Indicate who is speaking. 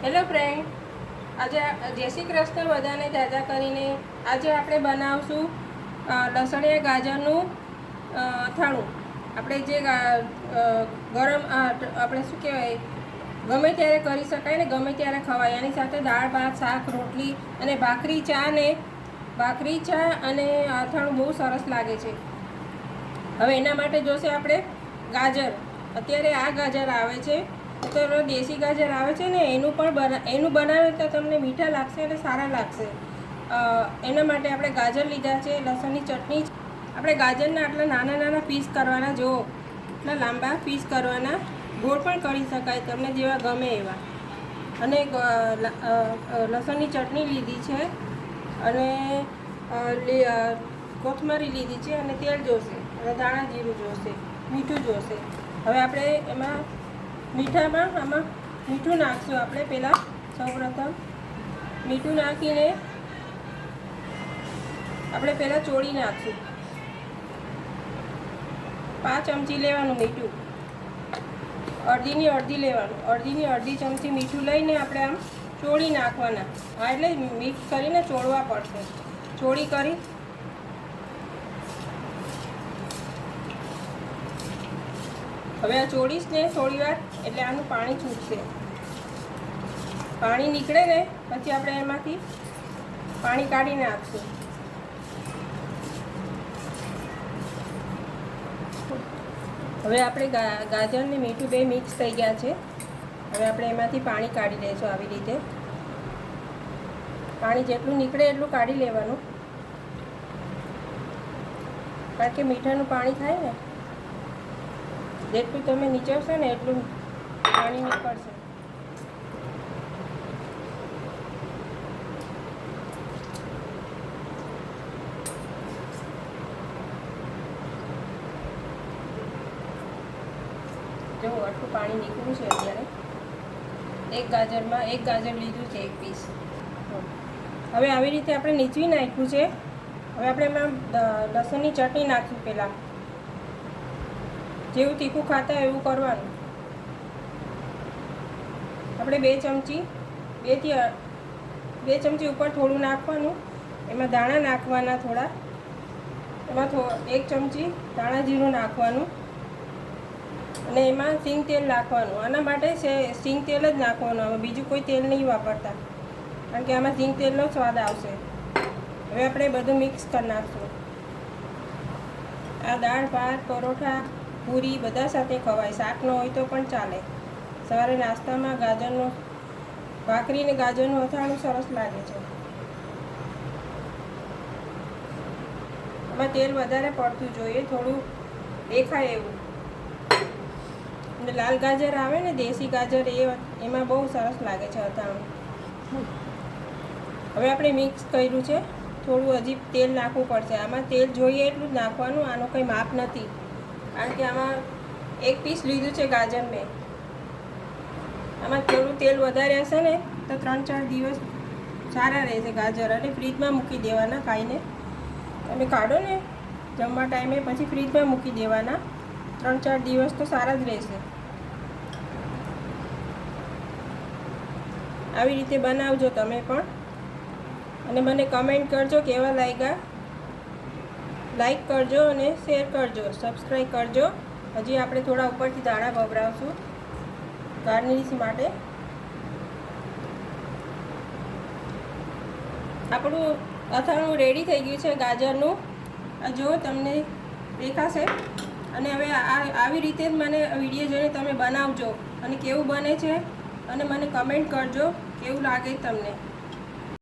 Speaker 1: Hello friend, આજે જય શ્રી કૃષ્ણ બધાને જાજા કરીને. આજે આપણે બનાવશું લસણિયા ગાજરનું અથાણું. આપણે જે ગરમ આપણે શું કહેવાય, ગમે ત્યારે કરી શકાય ને ગમે ત્યારે ખવાય. એની સાથે દાળ ભાત શાક રોટલી અને ભાખરી ચા અને અથાણું બહુ સરસ લાગે છે. હવે એના માટે જોશે આપણે ગાજર. અત્યારે આ ગાજર આવે છે તો દેશી ગાજર આવે છે ને, એનું બનાવે તો તમને મીઠા લાગશે અને સારા લાગશે. એના માટે આપણે ગાજર લીધા છે. લસણની ચટણી આપણે ગાજરના આટલા નાના નાના પીસ કરવાના, જો એટલા લાંબા પીસ કરવાના. ગોળ પણ કરી શકાય, તમને જેવા ગમે એવા. અને લસણની ચટણી લીધી છે અને કોથમરી લીધી છે અને તેલ જોશે અને ધાણા જીરું જોશે, મીઠું જોશે. હવે આપણે આમાં મીઠું નાખશું. આપણે પહેલાં સૌપ્રથમ મીઠું નાખીને આપણે પહેલાં ચોળી નાખશું. 5 ચમચી લેવાનું મીઠું, અડધીની અડધી ચમચી મીઠું લઈને આપણે આમ ચોળી નાખવાના. એટલે મિક્સ કરીને ચોળવા પડશે. ચોળી કરી હવે આ ચોળીશ ને થોડી વાર, એટલે આનું પાણી છૂટશે. પાણી નીકળે ને પછી આપણે એમાંથી પાણી કાઢી નાખશું. હવે આપણે ગાજર ને મીઠું બે મિક્સ થઈ ગયા છે. હવે આપણે એમાંથી પાણી કાઢી લઈશું. આવી રીતે પાણી જેટલું નીકળે એટલું કાઢી લેવાનું, કારણ કે મીઠાનું પાણી થાય ને, જેટલું તમે નીચવશો ને એટલું પાણી નીકળશે. જો આટલું પાણી નીકળ્યું છે. અત્યારે એક ગાજર લીધું છે, એક પીસ. હવે આવી રીતે આપણે નીચવી નાખ્યું છે. હવે આપણે એમાં લસણની ચટણી નાખીશું. પહેલાં જેવું તીખું ખાતા હોય એવું કરવાનું. આપણે 2 ચમચી ઉપર થોડું નાખવાનું. એમાં દાણા નાખવાના થોડા. એમાં 1 ચમચી ધાણા જીરું નાખવાનું અને એમાં સિંગ તેલ નાખવાનું. આના માટે સિંગ તેલ જ નાખવાનું. આમાં બીજું કોઈ તેલ નહીં વાપરતા, કારણ કે આમાં સિંગ તેલનો સ્વાદ આવશે. હવે આપણે બધું મિક્સ કરી નાખશું. આ દાળ ભાત પરોઠા પૂરી બધા સાથે ખવાય. શાક ન હોય તો પણ ચાલે. સવારે નાસ્તામાં ભાખરી ને ગાજરનું અથાણું સરસ લાગે છે. આમાં તેલ વધારે પડતું જોઈએ, થોડું દેખાય એવું. અને લાલ ગાજર આવે ને, દેશી ગાજર, એમાં બહુ સરસ લાગે છે અથાણું. હવે આપણે મિક્સ કર્યું છે. થોડું હજી તેલ નાખવું પડશે. આમાં તેલ જોઈએ એટલું જ નાખવાનું. આનું કંઈ માપ નથી, કારણ કે આમાં 1 પીસ લીધું છે ગાજર મેં. આમાં થોડું તેલ વધારે હશે ને તો 3-4 દિવસ સારા રહેશે ગાજર. અને ફ્રીજમાં મૂકી દેવાના. ખાઈને તમે કાઢો ને જમવા ટાઈમે, પછી ફ્રીજમાં મૂકી દેવાના. 3-4 દિવસ તો સારા જ રહેશે. આવી રીતે બનાવજો તમે પણ, અને મને કમેન્ટ કરજો કેવા લાગ્યા. લાઈક કરજો અને શેર કરજો, સબસ્ક્રાઈબ કરજો. હજી આપણે થોડા ઉપરથી દાણા ભભરાવશું ગાર્નિશ માટે. આપણું અથાણું રેડી થઈ ગયું છે ગાજરનું. આ જો તમને દેખાશે. અને હવે આવી રીતે જ મને વિડીયો જોઈને તમે બનાવજો અને કેવું બને છે, અને મને કમેન્ટ કરજો કેવું લાગે તમને.